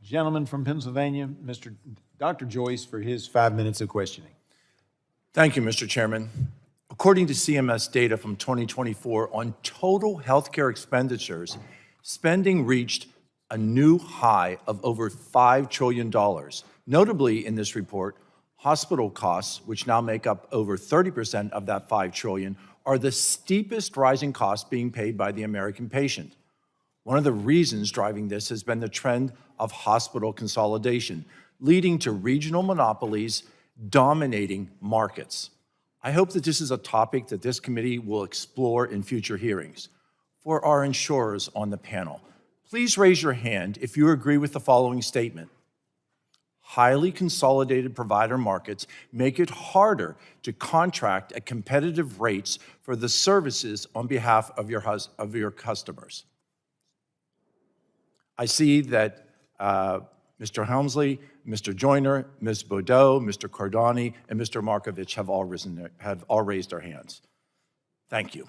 gentleman from Pennsylvania, Dr. Joyce, for his 5 minutes of questioning. Thank you, Mr. Chairman. According to CMS data from 2024 on total healthcare expenditures, spending reached a new high of over $5 trillion. Notably in this report, hospital costs, which now make up over 30% of that $5 trillion, are the steepest rising costs being paid by the American patient. One of the reasons driving this has been the trend of hospital consolidation, leading to regional monopolies dominating markets. I hope that this is a topic that this committee will explore in future hearings. For our insurers on the panel, please raise your hand if you agree with the following statement. Highly consolidated provider markets make it harder to contract at competitive rates for the services on behalf of your customers. I see that Mr. Helmsley, Mr. Joyner, Ms. Bodeau, Mr. Cordani, and Mr. Markovich have all raised their hands. Thank you.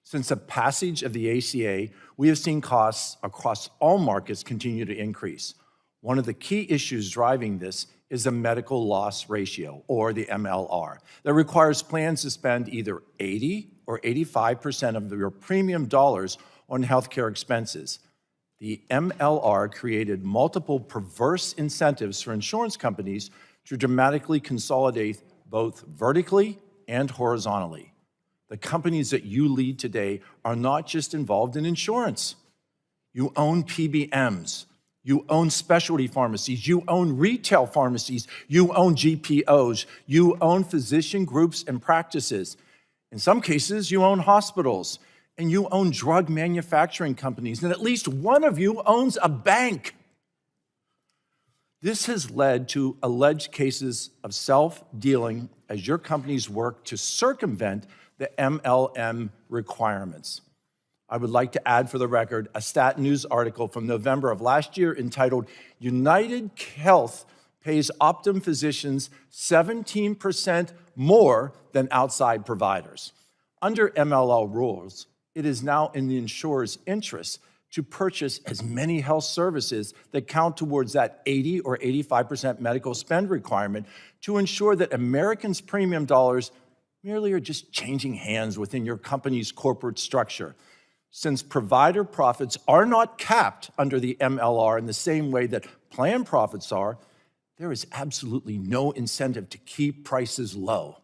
Since the passage of the ACA, we have seen costs across all markets continue to increase. One of the key issues driving this is the medical loss ratio, or the MLR, that requires plans to spend either 80 or 85% of your premium dollars on healthcare expenses. The MLR created multiple perverse incentives for insurance companies to dramatically consolidate both vertically and horizontally. The companies that you lead today are not just involved in insurance. You own PBMs, you own specialty pharmacies, you own retail pharmacies, you own GPOs, you own physician groups and practices. In some cases, you own hospitals, and you own drug manufacturing companies, and at least one of you owns a bank. This has led to alleged cases of self-dealing as your companies work to circumvent the MLM requirements. I would like to add for the record a Stat News article from November of last year entitled, United Health Pays Optum Physicians 17% more than outside providers. Under MLL rules, it is now in the insurer's interest to purchase as many health services that count towards that 80 or 85% medical spend requirement to ensure that Americans' premium dollars merely are just changing hands within your company's corporate structure. Since provider profits are not capped under the MLR in the same way that plan profits are, there is absolutely no incentive to keep prices low.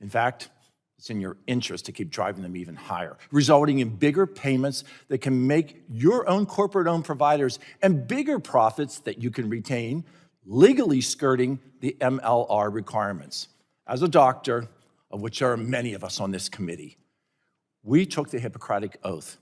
In fact, it's in your interest to keep driving them even higher, resulting in bigger payments that can make your own corporate-owned providers and bigger profits that you can retain, legally skirting the MLR requirements. As a doctor, of which there are many of us on this committee, we took the Hippocratic Oath,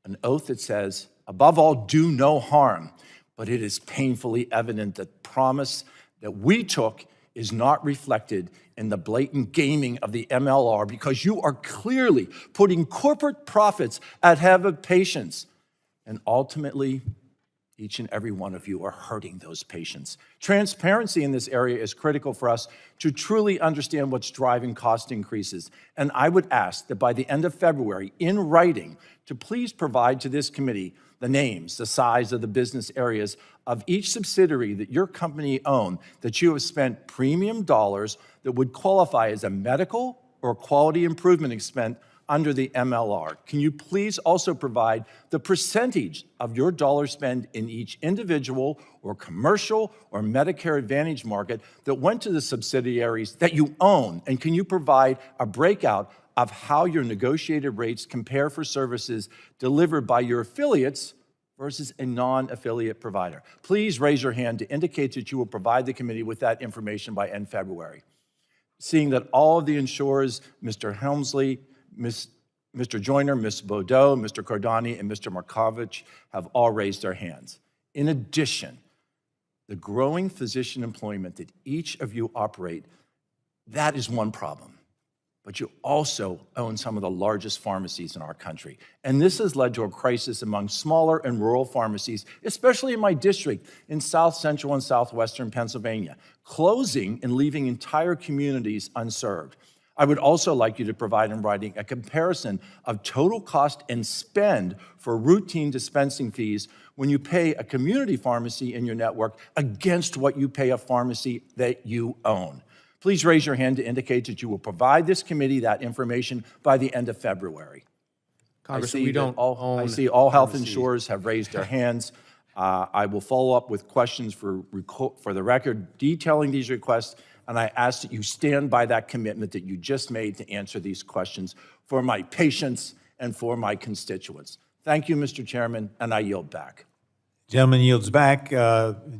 an oath that says, above all, do no harm, but it is painfully evident that the promise that we took is not reflected in the blatant gaming of the MLR because you are clearly putting corporate profits ahead of patients. And ultimately, each and every one of you are hurting those patients. Transparency in this area is critical for us to truly understand what's driving cost increases. And I would ask that by the end of February, in writing, to please provide to this committee the names, the size of the business areas of each subsidiary that your company owned that you have spent premium dollars that would qualify as a medical or quality improvement expense under the MLR. Can you please also provide the percentage of your dollar spend in each individual or commercial or Medicare Advantage market that went to the subsidiaries that you own? And can you provide a breakout of how your negotiated rates compare for services delivered by your affiliates versus a non-affiliate provider? Please raise your hand to indicate that you will provide the committee with that information by end February. Seeing that all of the insurers, Mr. Helmsley, Mr. Joyner, Ms. Bodeau, Mr. Cordani, and Mr. Markovich have all raised their hands. In addition, the growing physician employment that each of you operate, that is one problem. But you also own some of the largest pharmacies in our country. And this has led to a crisis among smaller and rural pharmacies, especially in my district in South Central and Southwestern Pennsylvania, closing and leaving entire communities unserved. I would also like you to provide in writing a comparison of total cost and spend for routine dispensing fees when you pay a community pharmacy in your network against what you pay a pharmacy that you own. Please raise your hand to indicate that you will provide this committee that information by the end of February. Congressman, we don't I own see all health pharmacies. insurers have raised their hands. I will follow up with questions for the record detailing these requests, and I ask that you stand by that commitment that you just made to answer these questions for my patients and for my constituents. Thank you, Mr. Chairman, and I yield back. Gentleman yields back. Gentleman